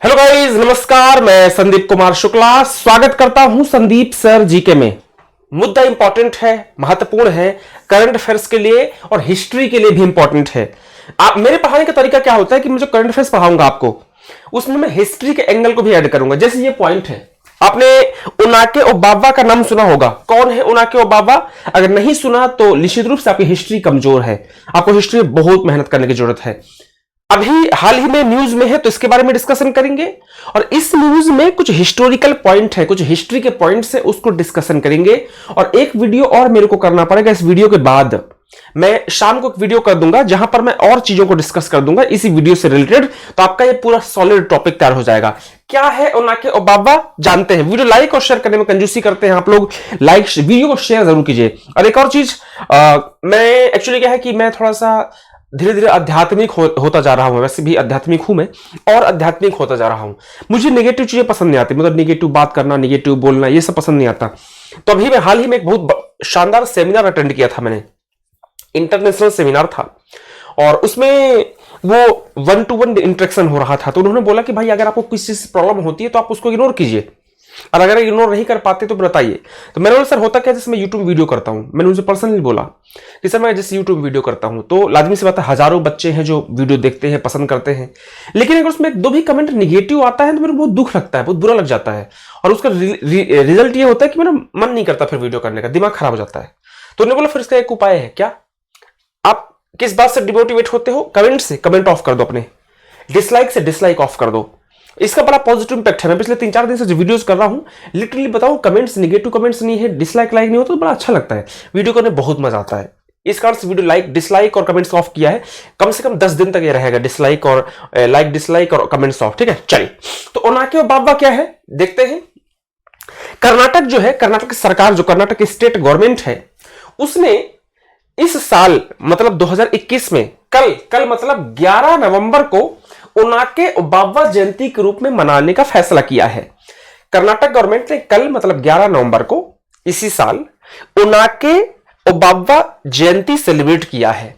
Hello guys, नमस्कार। मैं संदीप कुमार शुक्ला स्वागत करता हूं संदीप सर जीके में। मुद्दा इंपॉर्टेंट है, महत्वपूर्ण है, करंट अफेयर्स के लिए और हिस्ट्री के लिए भी इंपॉर्टेंट है। आप मेरे पढ़ाने का तरीका क्या होता है कि मैं जो करंट अफेयर्स पढ़ाऊंगा आपको, उसमें मैं हिस्ट्री के एंगल को भी ऐड करूंगा। जैसे ये पॉइंट है, आपने उनाके ओबामा का नाम सुना होगा। कौन है उनाके ओबामा? अगर नहीं सुना तो निश्चित रूप से आपकी हिस्ट्री कमजोर है, आपको हिस्ट्री में बहुत मेहनत करने की जरूरत है। अभी हाल ही में न्यूज में है तो इसके बारे में डिस्कशन करेंगे, और इस न्यूज में कुछ हिस्टोरिकल पॉइंट है, कुछ हिस्ट्री के पॉइंट्स है, उसको डिस्कशन करेंगे। और एक वीडियो और मेरे को करना पड़ेगा। इस वीडियो के बाद मैं शाम को एक वीडियो कर दूंगा जहां पर मैं और चीजों को डिस्कस कर दूंगा इसी वीडियो से रिलेटेड। तो आपका ये पूरा सॉलिड टॉपिक तैयार हो जाएगा। क्या है उनाके ओबामा जानते हैं। वीडियो लाइक और शेयर करने में कंजूसी करते हैं आप लोग। लाइक वीडियो को शेयर जरूर कीजिए। और एक और चीज, मैं एक्चुअली क्या है कि मैं थोड़ा सा धीरे धीरे आध्यात्मिक होता जा रहा हूं। वैसे भी आध्यात्मिक हूं मैं, और आध्यात्मिक होता जा रहा हूं। मुझे नेगेटिव चीजें पसंद नहीं आती, मतलब नेगेटिव बात करना, नेगेटिव बोलना, ये सब पसंद नहीं आता। तो अभी मैं हाल ही में एक बहुत शानदार सेमिनार अटेंड किया था मैंने। इंटरनेशनल सेमिनार था और उसमें वो 1-to-1 इंटरेक्शन हो रहा था। तो उन्होंने बोला कि भाई अगर आपको किसी चीज से प्रॉब्लम होती है तो आप उसको इग्नोर कीजिए, और अगर इग्नोर नहीं कर पाते तो बताइए। तो मैंने बोला सर होता क्या, जैसे मैं यूट्यूब वीडियो करता हूं। मैंने उनसे पर्सनली बोला कि सर मैं जैसे यूट्यूब वीडियो करता हूं तो लाजमी सी बात है हजारों बच्चे हैं जो वीडियो देखते हैं, पसंद करते हैं, लेकिन अगर उसमें एक दो भी कमेंट निगेटिव आता है तो मेरे को बहुत दुख लगता है, बहुत बुरा लग जाता है। और उसका रिजल्ट ये होता है कि मेरा मन नहीं करता फिर वीडियो करने का, दिमाग खराब हो जाता है। तो उन्होंने बोला फिर इसका एक उपाय है। क्या? आप किस बात से डिमोटिवेट होते हो? कमेंट से कमेंट ऑफ कर दो, अपने डिसलाइक से डिसलाइक ऑफ कर दो। इसका बड़ा पॉजिटिव इंपैक्ट है। मैं पिछले 3-4 दिन से जो वीडियोस कर रहा हूं, लिटरली बताऊं, कमेंट्स निगेटिव कमेंट्स नहीं है, डिसलाइक लाइक नहीं होता तो बड़ा अच्छा लगता है। वीडियो करने बहुत मजा आता है। इस कारण से वीडियो लाइक डिसलाइक और कमेंट्स ऑफ किया है। कम से कम 10 दिन तक ये रहेगा, डिसलाइक और लाइक डिसलाइक और कमेंट्स ऑफ। ठीक है, चलिए। तो उनाके ओबामा क्या है देखते हैं। कर्नाटक जो है, कर्नाटक सरकार, जो कर्नाटक स्टेट गवर्नमेंट है, उसने इस साल मतलब 2021 में कल मतलब 11 नवंबर को उनाके ओबामा जयंती के रूप में मनाने का फैसला किया है। कर्नाटक गवर्नमेंट ने कल मतलब 11 नवंबर को इसी साल उनाके ओबामा जयंती सेलिब्रेट किया है।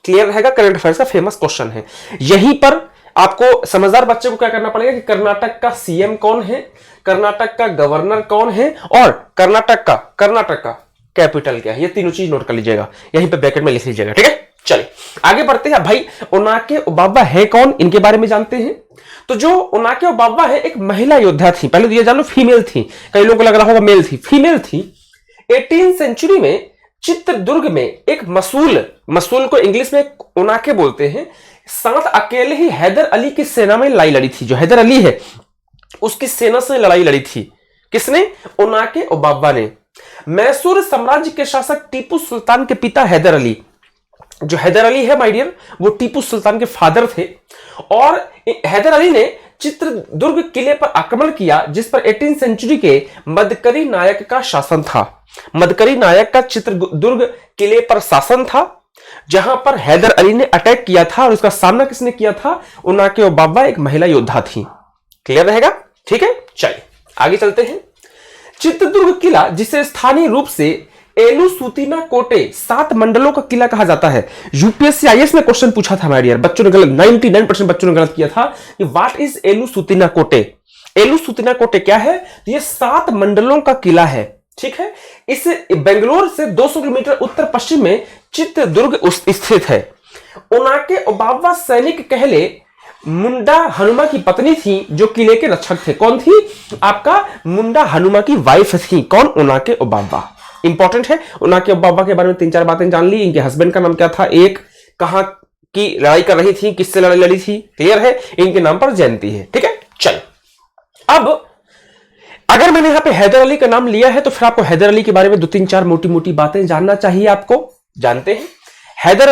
क्लियर रहेगा, करंट अफेयर्स का फेमस क्वेश्चन है। यहीं पर आपको समझदार बच्चे को क्या करना पड़ेगा कि कर्नाटक का सीएम कौन है, कर्नाटक का गवर्नर कौन है, और कर्नाटक का कैपिटल क्या है। ये तीनों चीज नोट कर लीजिएगा, यहीं पे ब्रैकेट में लिख लीजिएगा। ठीक है, चलिए आगे बढ़ते हैं। भाई उनाके ओबामा है कौन, इनके बारे में जानते हैं। तो जो उनाके ओबामा है एक महिला योद्धा थी। पहले तो ये जान लो फीमेल थी, कई लोगों को लग रहा होगा मेल थी, फीमेल थी। 18th सेंचुरी में चित्रदुर्ग में एक मसूल को इंग्लिश में उनाके बोलते हैं, साथ अकेले ही हैदर अली की सेना में लड़ाई लड़ी थी। जो हैदर अली है उसकी सेना से लड़ाई लड़ी थी। किसने? उनाके ओबामा ने। मैसूर साम्राज्य के शासक टीपू सुल्तान के पिता हैदर अली, जो हैदर अली है माय डियर, वो टीपू सुल्तान के फादर थे। और हैदर अली ने चित्रदुर्ग किले पर आक्रमण किया, जिस पर 18th सेंचुरी के मदकरी नायक का शासन था। मदकरी नायक का चित्रदुर्ग किले पर शासन था, जहां पर हैदर अली ने अटैक किया था। और उसका सामना किसने किया था? उनाके ओबामा एक महिला योद्धा थी। क्लियर रहेगा? ठीक है, चलिए आगे चलते हैं। चित्रदुर्ग किला, जिसे स्थानीय रूप से एलुसुतिना कोटे 7 मंडलों का किला कहा जाता है। यूपीएससी आईएएस ने क्वेश्चन पूछा था माय डियर, बच्चों ने गलत, 99% बच्चों ने गलत किया था कि व्हाट इज एलुसुतिना कोटे। एलुसुतिना कोटे क्या है? तो ये 7 मंडलों का किला है। ठीक है, इस बेंगलोर से 200 किलोमीटर उत्तर पश्चिम में चित्रदुर्ग स्थित है। उनाके ओबामा सैनिक कहले मुंडा हनुमा की पत्नी थी, जो किले के रक्षक थे। कौन थी? आपका मुंडा हनुमा की वाइफ थी। कौन? उनाके ओबामा। इंपॉर्टेंट है। उनाके ओबामा के बारे में 3-4 बातें जान ली। इनके हस्बैंड का नाम क्या था, एक कहां की लड़ाई कर रही थी, किससे लड़ाई लड़ी थी, क्लियर है। इनके नाम पर जयंती है। ठीक है, चलो। अब अगर मैंने यहां पे हैदर अली का नाम लिया है तो फिर आपको हैदर अली के बारे में 2-3-4 मोटी मोटी बातें जानना चाहिए। आपको जानते हैं हैदर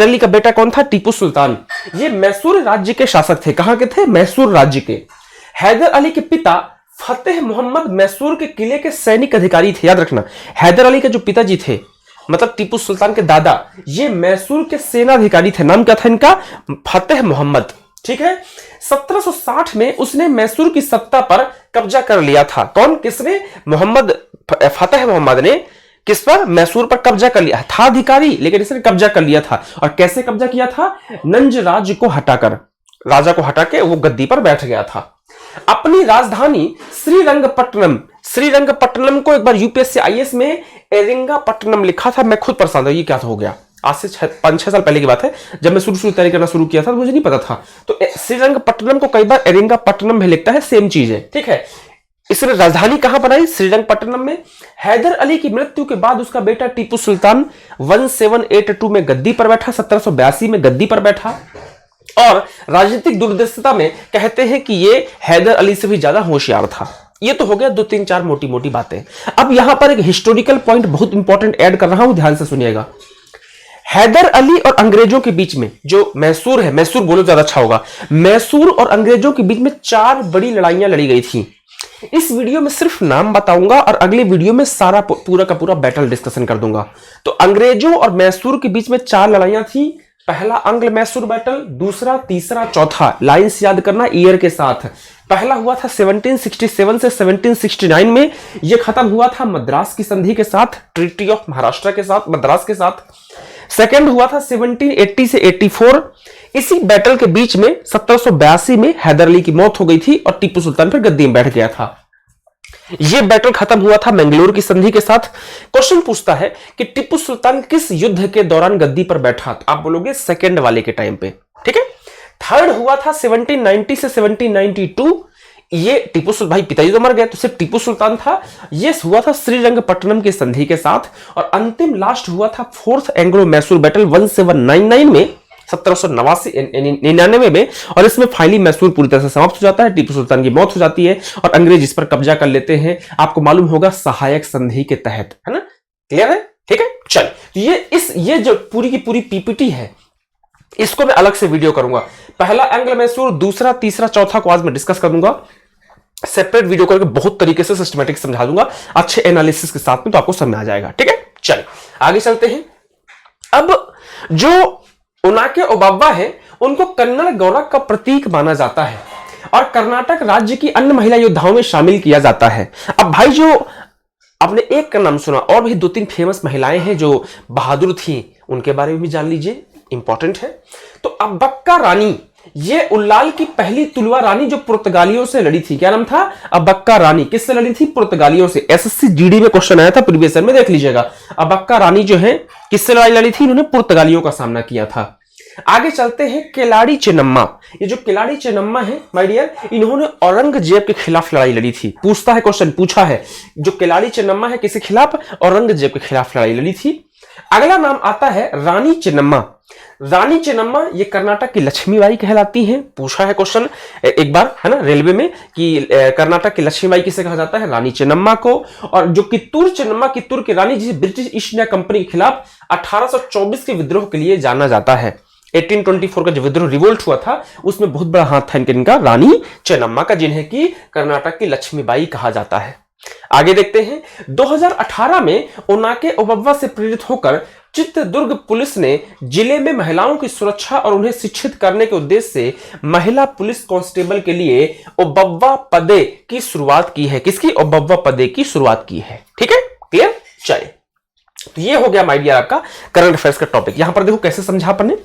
अली का बेटा कौन था? टीपू सुल्तान। ये मैसूर राज्य के शासक थे। कहां के थे? मैसूर राज्य के। हैदर अली के पिता फतेह मोहम्मद मैसूर के किले के सैनिक अधिकारी थे। याद रखना, हैदर अली के जो पिताजी थे, मतलब टीपू सुल्तान के दादा, ये मैसूर के सेना अधिकारी थे। नाम क्या था इनका? फतेह मोहम्मद। ठीक है, 1760 में उसने मैसूर की सत्ता पर कब्जा कर लिया था। कौन? किसने? फतेह मोहम्मद ने किस पर? मैसूर पर कब्जा कर लिया था। अधिकारी, लेकिन इसने कब्जा कर लिया था। और कैसे कब्जा किया था? नंज राज्य को हटाकर। राजा को हटा के वो गद्दी पर बैठ गया था। अपनी राजधानी श्रीरंगपट्टनम को एक बार यूपीएससी आईएएस में एरिंगापट्टनम लिखा था। मैं खुद परेशान था ये क्या हो गया। आज से 5-6 साल पहले की बात है, जब मैं शुरू तैयारी करना शुरू किया था तो मुझे नहीं पता था। तो श्रीरंगपट्टनम को कई बार एरिंगापट्टनम भी लिखता है, सेम चीज है, ठीक है। इसने राजधानी कहां बनाई? श्रीरंगपट्टनम में। हैदर अली की मृत्यु के बाद उसका बेटा टीपू सुल्तान 1782 में गद्दी पर बैठा, 1782 में गद्दी पर बैठा। और राजनीतिक दूरदर्शिता में कहते हैं कि ये हैदर अली से भी ज्यादा होशियार था। ये तो हो गया 2-3-4 मोटी मोटी बातें। अब यहां पर एक हिस्टोरिकल पॉइंट बहुत इंपॉर्टेंट ऐड कर रहा हूं, ध्यान से सुनिएगा। हैदर अली और अंग्रेजों के बीच में जो मैसूर है, मैसूर बोलो ज्यादा अच्छा होगा, मैसूर और अंग्रेजों के बीच में 4 बड़ी लड़ाइयां लड़ी गई थी। इस वीडियो में सिर्फ नाम बताऊंगा और अगले वीडियो में सारा पूरा का पूरा बैटल डिस्कशन कर दूंगा। तो अंग्रेजों और मैसूर के बीच में 4 लड़ाइयां थी। पहला अंग्ल मैसूर बैटल, दूसरा, तीसरा, चौथा, लाइंस याद करना ईयर के साथ। पहला हुआ था 1767 से 1769 में, यह खत्म हुआ था मद्रास की संधि के साथ, ट्रीटी ऑफ महाराष्ट्र के साथ, मद्रास के साथ। सेकेंड हुआ था 1780 से 84। इसी बैटल के बीच में 1782 में हैदर अली की मौत हो गई थी और टीपू सुल्तान फिर गद्दी में बैठ गया था। यह बैटल खत्म हुआ था मैंगलोर की संधि के साथ। क्वेश्चन पूछता है कि टीपू सुल्तान किस युद्ध के दौरान गद्दी पर बैठा? तो आप बोलोगे सेकेंड वाले के टाइम पे, ठीक है। थर्ड हुआ था 1790 से 1792। ये टीपू सुल्तान, भाई पिताजी तो मर गए तो सिर्फ टीपू सुल्तान था। ये हुआ था श्रीरंगपट्टनम की संधि के साथ। और अंतिम लास्ट हुआ था 4th एंग्लो मैसूर बैटल 1799 में, 1799 में। और इसमें फाइनली मैसूर पूरी तरह से समाप्त हो जाता है, टीपू सुल्तान की मौत हो जाती है और अंग्रेज इस पर कब्जा कर लेते हैं। आपको मालूम होगा सहायक संधि के तहत, है ना, क्लियर है, ठीक है। चल, ये जो पूरी की पूरी पीपीटी है, इसको मैं अलग से वीडियो करूंगा। पहला एंग्लो मैसूर, दूसरा, तीसरा, चौथा को आज मैं डिस्कस कर दूंगा सेपरेट वीडियो करके, बहुत तरीके से सिस्टमैटिक समझा दूंगा अच्छे एनालिसिस के साथ में, तो आपको समझ आ जाएगा, ठीक है। चल आगे चलते हैं। अब जो उनाके ओबव्वा है उनको कन्नड़ गौरव का प्रतीक माना जाता है और कर्नाटक राज्य की अन्य महिला योद्धाओं में शामिल किया जाता है। अब भाई जो आपने एक का नाम सुना, और भी 2-3 फेमस महिलाएं हैं जो बहादुर थी, उनके बारे में भी जान लीजिए, इंपॉर्टेंट है। तो अब्बक्का रानी, ये उल्लाल की पहली तुलवा रानी जो पुर्तगालियों से लड़ी थी। क्या नाम था? अब्बक्का रानी। किससे लड़ी थी? पुर्तगालियों से। एसएससी जीडी में क्वेश्चन आया था प्रीवियस ईयर में, देख लीजिएगा। अब्बक्का रानी जो है किससे लड़ी थी? इन्होंने पुर्तगालियों का सामना किया था। आगे चलते हैं, किलाड़ी चेन्नम्मा। ये जो किलाड़ी चेन्नम्मा है माय डियर, इन्होंने औरंगजेब के खिलाफ लड़ाई लड़ी थी। पूछता है क्वेश्चन, पूछा है, जो किलाड़ी चेन्नम्मा है किसके खिलाफ? औरंगजेब के खिलाफ लड़ाई लड़ी थी। अगला नाम आता है रानी चेन्नम्मा। रानी चेन्नम्मा ये कर्नाटक की लक्ष्मीबाई कहलाती हैं। पूछा है क्वेश्चन एक बार, है ना, रेलवे में, कि कर्नाटक की लक्ष्मीबाई किसे कहा जाता है? रानी चेन्नम्मा को। और जो कित्तूर चेन्नम्मा, कित्तूर की रानी, जिसे ब्रिटिश ईस्ट इंडिया कंपनी के खिलाफ 1824 के विद्रोह के लिए जाना जाता है। 1824 का जो विद्रोह रिवोल्ट हुआ था उसमें बहुत बड़ा हाथ था इनका, रानी चेन्नम्मा का, जिन्हें कि कर्नाटक की लक्ष्मीबाई कहा जाता है। आगे देखते हैं, 2018 में उनाके ओबव्वा से प्रेरित होकर चित्रदुर्ग पुलिस ने जिले में महिलाओं की सुरक्षा और उन्हें शिक्षित करने के उद्देश्य से महिला पुलिस कांस्टेबल के लिए ओबव्वा पदे की शुरुआत की है। किसकी? ओबव्वा पदे की शुरुआत की है, ठीक है, क्लियर। चलिए, तो ये हो गया माय डियर आपका करंट अफेयर्स का टॉपिक। यहां पर देखो कैसे समझा अपन ने।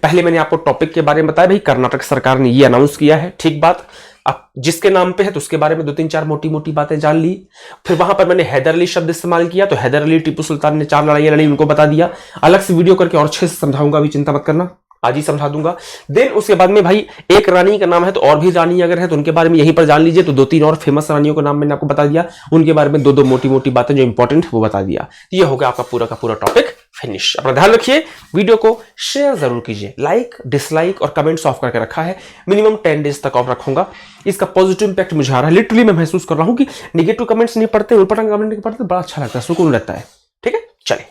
पहले मैंने आपको टॉपिक के बारे में बताया, भाई कर्नाटक सरकार ने ये अनाउंस किया है, ठीक बात। अब जिसके नाम पे है तो उसके बारे में 2-3-4 मोटी मोटी बातें जान ली। फिर वहां पर मैंने हैदर अली शब्द इस्तेमाल किया, तो हैदर अली, टीपू सुल्तान ने 4 लड़ाइयां लड़ी, उनको बता दिया। अलग से वीडियो करके और अच्छे से समझाऊंगा, अभी चिंता मत करना, आज ही समझा दूंगा। देन उसके बाद में भाई एक रानी का नाम है, तो और भी रानी अगर है तो उनके बारे में यहीं पर जान लीजिए। तो 2-3 और फेमस रानियों का नाम मैंने आपको बता दिया, उनके बारे में 2-2 मोटी मोटी बातें जो इंपॉर्टेंट है वो बता दिया। ये हो गया आपका पूरा का पूरा टॉपिक फिनिश। अपना ध्यान रखिए, वीडियो को शेयर जरूर कीजिए, लाइक, डिसलाइक और कमेंट्स ऑफ करके रखा है, मिनिमम 10 डेज तक ऑफ रखूंगा। इसका पॉजिटिव इंपैक्ट मुझे आ रहा है, लिटरली मैं महसूस कर रहा हूं कि नेगेटिव कमेंट्स नहीं पढ़ते, उल्टा कमेंट नहीं पढ़ते, बड़ा अच्छा लगता है, सुकून रहता है, ठीक है। चलिए।